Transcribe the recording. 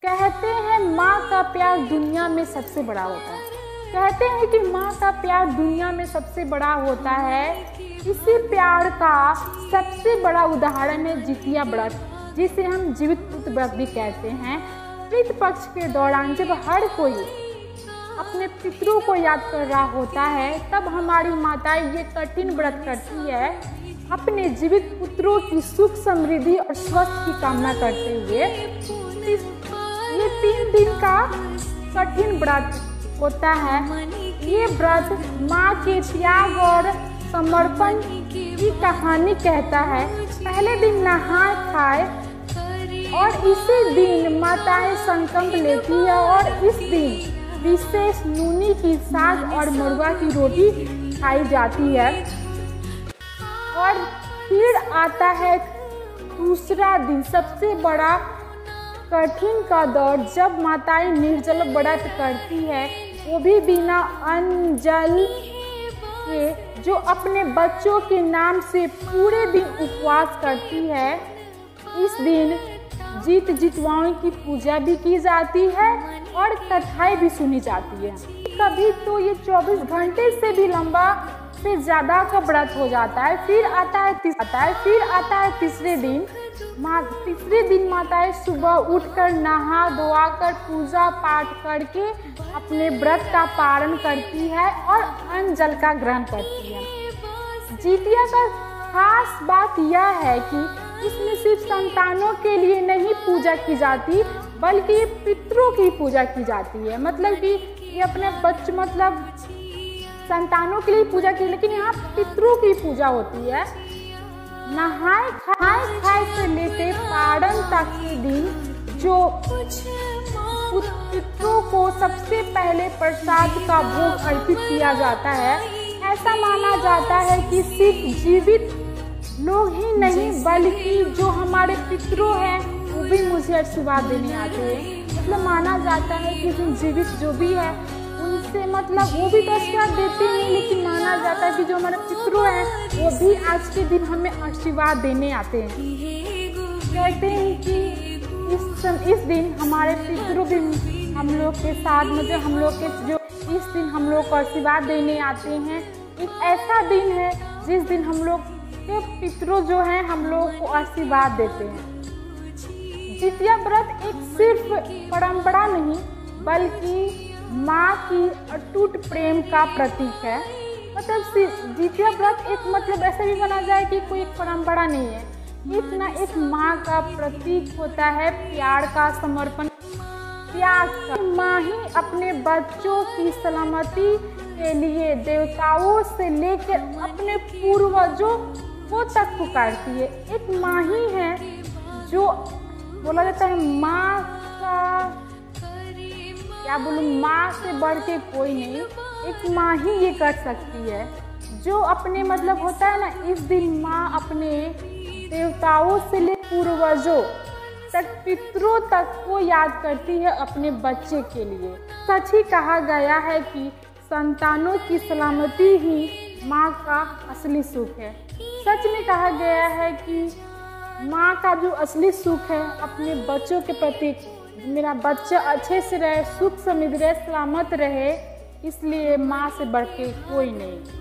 कहते हैं माँ का प्यार दुनिया में सबसे बड़ा होता है। कहते हैं कि माँ का प्यार दुनिया में सबसे बड़ा होता है। इसी प्यार का सबसे बड़ा उदाहरण है जितिया व्रत, जिसे हम जीवित पुत्र व्रत भी कहते हैं। पितृ पक्ष के दौरान जब हर कोई अपने पितरों को याद कर रहा होता है, तब हमारी माताएं ये कठिन व्रत करती है, अपने जीवित पुत्रों की सुख समृद्धि और स्वास्थ्य की कामना करते हुए। ये 3 दिन का कठिन व्रत होता है। ये व्रत माँ के त्याग और समर्पण की कहानी कहता है। पहले दिन नहाए खाए और इसी दिन माताएं संकल्प लेती है और इस दिन विशेष नूनी की साग और मरुआ की रोटी खाई जाती है। और फिर आता है दूसरा दिन, सबसे बड़ा कठिन का दौर, जब माताएं निर्जल व्रत करती है, वो भी बिना अन्न जल के, जो अपने बच्चों के नाम से पूरे दिन उपवास करती है। इस दिन जितवाओं की पूजा भी की जाती है और कथाएं भी सुनी जाती है। कभी तो ये 24 घंटे से भी लंबा से ज़्यादा का व्रत हो जाता है। फिर आता है तीसरे दिन। तीसरे दिन माताएं सुबह उठकर नहा धोआ कर पूजा पाठ करके अपने व्रत का पारण करती है और अन्न जल का ग्रहण करती है। जितिया का खास बात यह है कि इसमें सिर्फ संतानों के लिए नहीं पूजा की जाती, बल्कि पितरों की पूजा की जाती है। मतलब कि ये अपने बच्चे संतानों के लिए पूजा की, लेकिन यहाँ पितरों की पूजा होती है। नहाए खाए से लेकर पारण तक के दिन जो पितरों को सबसे पहले प्रसाद का भोग अर्पित किया जाता है। ऐसा माना जाता है कि सिर्फ जीवित लोग ही नहीं, बल्कि जो हमारे पितरों हैं वो भी मुझे आशीर्वाद देने आते हैं। मतलब माना जाता है कि जीवित जो भी है उनसे मतलब वो भी तो आशीर्वाद देते हैं, लेकिन माना जाता है कि जो हमारे पितरों हैं वो भी आज के दिन हमें आशीर्वाद देने आते हैं। कहते हैं कि इस दिन हमारे पितरों भी हम लोग के साथ, मतलब हम लोग के जो इस दिन हम लोग को आशीर्वाद देने आते हैं। एक ऐसा दिन है जिस दिन हम लोग के पितरों जो हैं हम लोग को आशीर्वाद देते हैं। जितिया व्रत एक सिर्फ परंपरा नहीं, बल्कि माँ की अटूट प्रेम का प्रतीक है। मतलब जितिया व्रत एक मतलब ऐसा भी माना जाए कि कोई एक परंपरा नहीं है, इतना एक माँ का प्रतीक होता है, प्यार का, समर्पण, त्याग का। माँ ही अपने बच्चों की सलामती के लिए देवताओं से लेकर अपने पूर्वजों को तक पुकारती है। एक माँ ही है जो बोला जाता है माँ का क्या बोलूँ, माँ से बढ़ के कोई नहीं, एक माँ ही ये कर सकती है। जो अपने मतलब होता है ना, इस दिन माँ अपने देवताओं से ले पूर्वजों तक, पितरों तक को याद करती है अपने बच्चे के लिए। सच ही कहा गया है कि संतानों की सलामती ही माँ का असली सुख है। सच में कहा गया है कि माँ का जो असली सुख है अपने बच्चों के प्रति, मेरा बच्चा अच्छे से रहे, सुख समृद्धि रहे, सलामत रहे, इसलिए माँ से बढ़ के कोई नहीं।